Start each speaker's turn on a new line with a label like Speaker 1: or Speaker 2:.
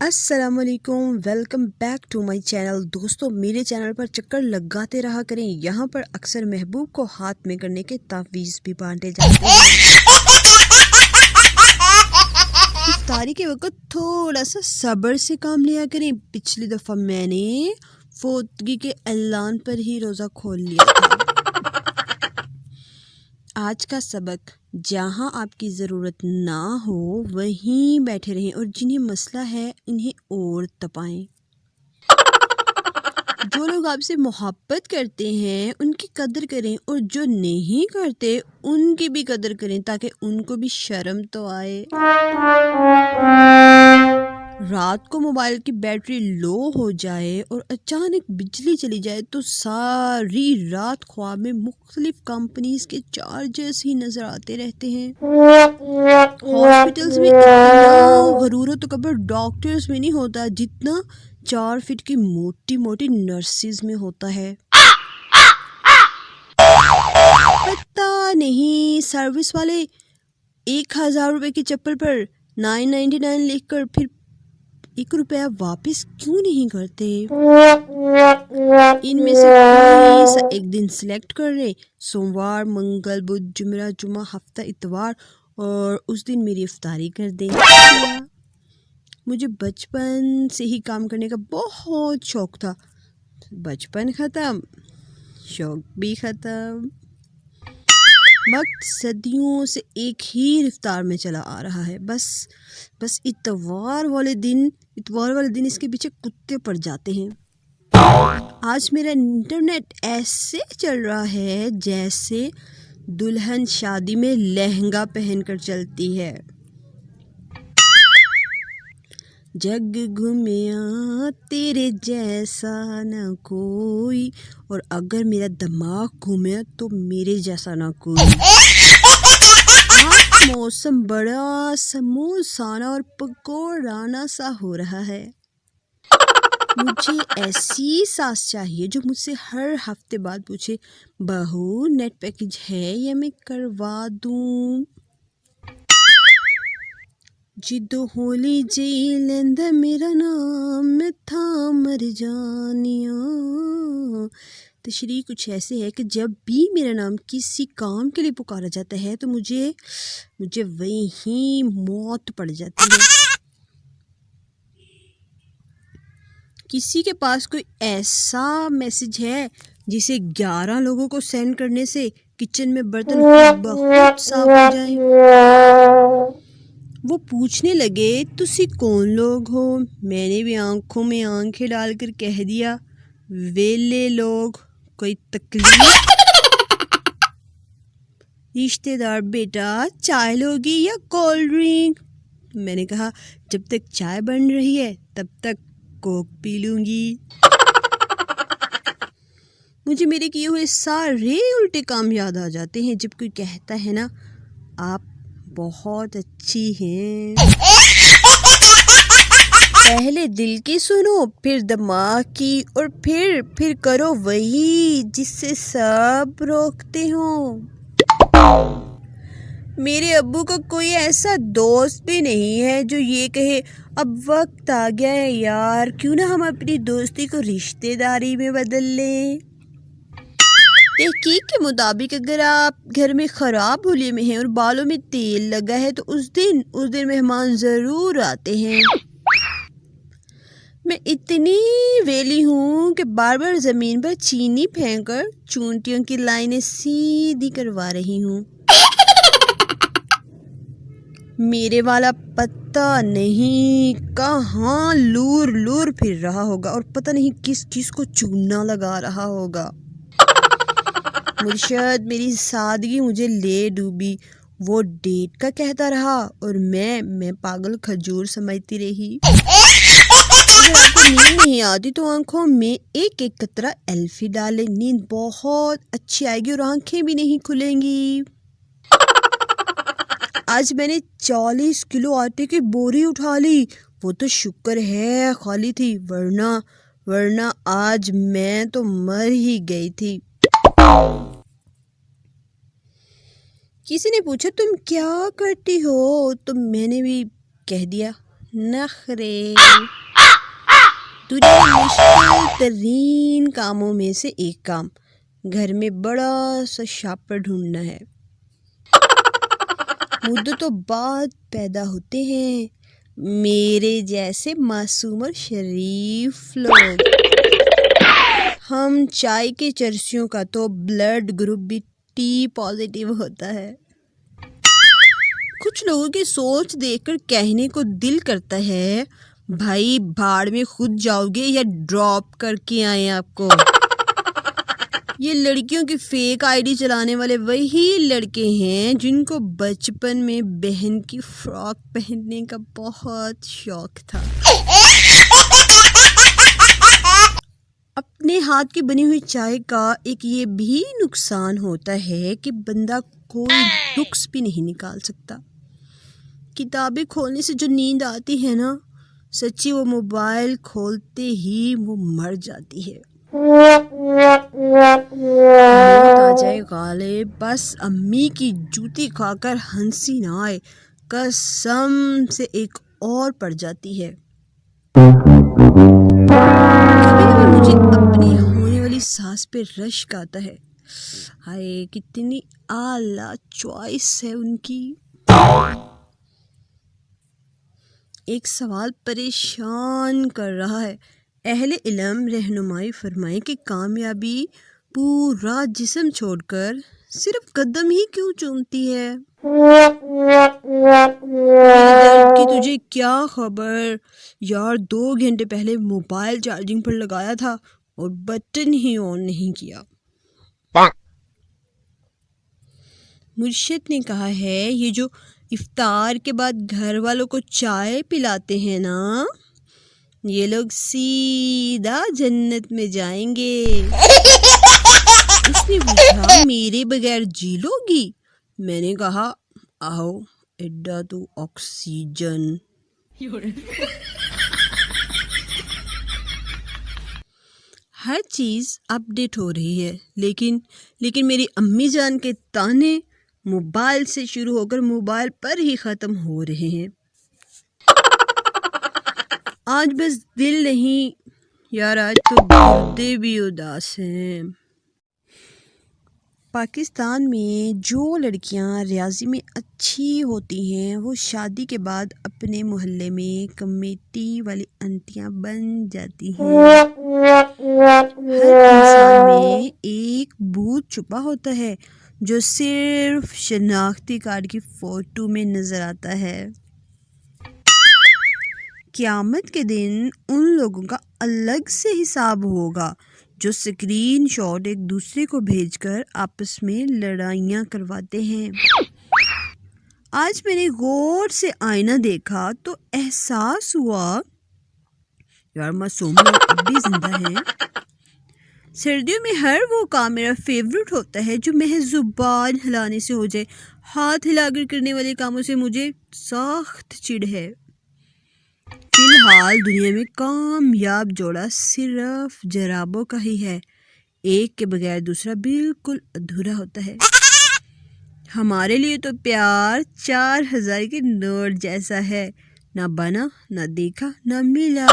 Speaker 1: السلام علیکم، welcome back to my channel. دوستو میرے چینل پر چکر لگاتے رہا کریں، یہاں پر اکثر محبوب کو ہاتھ میں کرنے کے تفویض بھی بانٹے جاتے ہیں۔ افطاری کے وقت تھوڑا سا صبر سے کام لیا کریں، پچھلی دفعہ میں نے فوتگی کے اعلان پر ہی روزہ کھول لیا تھا۔ آج کا سبق، جہاں آپ کی ضرورت نہ ہو وہیں بیٹھے رہیں اور جنہیں مسئلہ ہے انہیں اور تپائیں۔ جو لوگ آپ سے محبت کرتے ہیں ان کی قدر کریں اور جو نہیں کرتے ان کی بھی قدر کریں تاکہ ان کو بھی شرم تو آئے۔ رات کو موبائل کی بیٹری لو ہو جائے اور اچانک بجلی چلی جائے تو ساری رات خواب میں مختلف کمپنیز کے چارجرز ہی نظر آتے رہتے ہیں۔ ہاسپٹلز میں اتنا غرور و تکبر ڈاکٹرز میں نہیں ہوتا جتنا 4 فٹ کی موٹی موٹی نرسز میں ہوتا ہے۔ پتہ نہیں سروس والے 1000 روپے کی چپل پر 999 لکھ کر پھر 1 روپیہ واپس کیوں نہیں کرتے؟ ان میں سے کوئی سا ایک دن سلیکٹ کر لیں، سوموار، منگل، بدھ، جمعہ، ہفتہ اتوار، اور اس دن میری افطاری کر دیں۔ مجھے بچپن سے ہی کام کرنے کا بہت شوق تھا، بچپن ختم، شوق بھی ختم۔ وقت صدیوں سے ایک ہی رفتار میں چلا آ رہا ہے، بس اتوار والے دن اس کے پیچھے کتے پڑ جاتے ہیں۔ آج میرا انٹرنیٹ ایسے چل رہا ہے جیسے دلہن شادی میں لہنگا پہن کر چلتی ہے۔ جگ گھومیا تیرے جیسا نہ کوئی، اور اگر میرا دماغ گھومے تو میرے جیسا نہ کوئی۔ موسم بڑا سموسانہ اور پکوڑانہ سا ہو رہا ہے۔ مجھے ایسی ساس چاہیے جو مجھ سے ہر ہفتے بعد پوچھے، بہو نیٹ پیکج ہے یا میں کروا دوں؟ جدو ہولی جی لیندہ میرا نام میں تھا مر جانیاں۔ تشریح کچھ ایسے ہے کہ جب بھی میرا نام کسی کام کے لیے پکارا جاتا ہے تو مجھے وہیں موت پڑ جاتی ہے۔ کسی کے پاس کوئی ایسا میسج ہے جسے 11 لوگوں کو سینڈ کرنے سے کچن میں برتن بہت صاف ہو جائیں؟ وہ پوچھنے لگے تسی کون لوگ ہو؟ میں نے بھی آنکھوں میں آنکھیں ڈال کر کہہ دیا، ویلے لوگ، کوئی تکلیف؟ رشتے دار بیٹا چائے لوگی یا کولڈ ڈرنک؟ میں نے کہا جب تک چائے بن رہی ہے تب تک کوک پی لوں گی۔ مجھے میرے کیے ہوئے سارے الٹے کام یاد آ جاتے ہیں جب کوئی کہتا ہے نا آپ بہت اچھی ہیں۔ پہلے دل کی سنو، پھر دماغ کی، اور پھر کرو وہی جس سے سب روکتے ہوں۔ میرے ابو کا کوئی ایسا دوست بھی نہیں ہے جو یہ کہے اب وقت آ گیا ہے یار، کیوں نہ ہم اپنی دوستی کو رشتے داری میں بدل لیں۔ تحقیق کے مطابق اگر آپ گھر میں خراب ہولیے میں ہیں اور بالوں میں تیل لگا ہے تو اس دن مہمان ضرور آتے ہیں۔ میں اتنی ویلی ہوں کہ بار بار زمین پر چینی پھینک کر چونٹیوں کی لائنیں سیدھی کروا رہی ہوں۔ میرے والا پتہ نہیں کہاں لور پھر رہا ہوگا اور پتہ نہیں کس کو چونا لگا رہا ہوگا۔ مرشد میری سادگی مجھے لے ڈوبی، وہ ڈیٹ کا کہتا رہا اور میں پاگل کھجور سمجھتی رہی۔ اگر آپ کو نیند نہیں آتی تو آنکھوں میں ایک قطرہ ایلفی ڈالے، نیند بہت اچھی آئے گی اور آنکھیں بھی نہیں کھلیں گی۔ آج میں نے 40 کلو آٹے کی بوری اٹھا لی، وہ تو شکر ہے خالی تھی، ورنہ آج میں تو مر ہی گئی تھی۔ کسی نے پوچھا تم کیا کرتی ہو تو میں نے بھی کہہ دیا نخرے۔ دنیا میں مشکل ترین کاموں میں سے ایک کام گھر میں بڑا سا شاپر ڈھونڈنا ہے۔ مدتوں بعد پیدا ہوتے ہیں میرے جیسے معصوم اور شریف لوگ۔ ہم چائے کے چرسیوں کا تو بلڈ گروپ بھی ٹی پازیٹیو ہوتا ہے۔ کچھ لوگوں کی سوچ دیکھ کر کہنے کو دل کرتا ہے بھائی بھاڑ میں خود جاؤ گے یا ڈراپ کر کے آئیں آپ کو۔ یہ لڑکیوں کی فیک آئی ڈی چلانے والے وہی لڑکے ہیں جن کو بچپن میں بہن کی فراک پہننے کا بہت شوق تھا۔ اپنے ہاتھ کی بنی ہوئی چائے کا ایک یہ بھی نقصان ہوتا ہے کہ بندہ کوئی نقص بھی نہیں نکال سکتا۔ کتابیں کھولنے سے جو نیند آتی ہے نا، سچی وہ موبائل کھولتے ہی وہ مر جاتی ہے۔ موت آ جائے غالب، بس امی کی جوتی کھا کر ہنسی نہ آئے، قسم سے ایک اور پڑ جاتی ہے۔ کبھی کبھی مجھے اپنی ہونے والی ساس پہ رشک آتا ہے، ہائے کتنی اعلیٰ چوائس ہے ان کی۔ ایک سوال پریشان کر رہا ہے، اہل علم رہنمائی فرمائیں کہ کامیابی پورا جسم چھوڑ کر صرف قدم ہی کیوں چومتی ہے؟ درد کی تجھے کیا خبر یار، 2 گھنٹے پہلے موبائل چارجنگ پر لگایا تھا اور بٹن ہی آن نہیں کیا۔ مرشد نے کہا ہے یہ جو افطار کے بعد گھر والوں کو چائے پلاتے ہیں نا، یہ لوگ سیدھا جنت میں جائیں گے۔ اس نے پوچھا میرے بغیر جی لو گی؟ میں نے کہا آؤ ایڈا تو آکسیجن۔ ہر چیز اپڈیٹ ہو رہی ہے، لیکن میری امی جان کے تانے موبائل سے شروع ہو کر موبائل پر ہی ختم ہو رہے ہیں۔ آج بس دل نہیں یار، آج تو گردے بھی اداس ہیں۔ پاکستان میں جو لڑکیاں ریاضی میں اچھی ہوتی ہیں وہ شادی کے بعد اپنے محلے میں کمیٹی والی انٹیاں بن جاتی ہیں۔ ہر انسان میں ایک بھوت چھپا ہوتا ہے جو صرف شناختی کارڈ کی فوٹو میں نظر آتا ہے۔ قیامت کے دن ان لوگوں کا الگ سے حساب ہوگا جو اسکرین شاٹ ایک دوسرے کو بھیج کر آپس میں لڑائیاں کرواتے ہیں۔ آج میں نے غور سے آئینہ دیکھا تو احساس ہوا یار معصوم لوگ اب بھی زندہ ہیں۔ سردیوں میں ہر وہ کام میرا فیوریٹ ہوتا ہے جو محض زبان ہلانے سے ہو جائے۔ ہاتھ ہلا کر کرنے والے کاموں سے مجھے سخت چڑ ہے۔ فی الحال دنیا میں کامیاب جوڑا صرف جرابوں کا ہی ہے، ایک کے بغیر دوسرا بالکل ادھورا ہوتا ہے۔ ہمارے لیے تو پیار 4000 کے نوٹ جیسا ہے، نہ بنا نہ دیکھا نہ ملا۔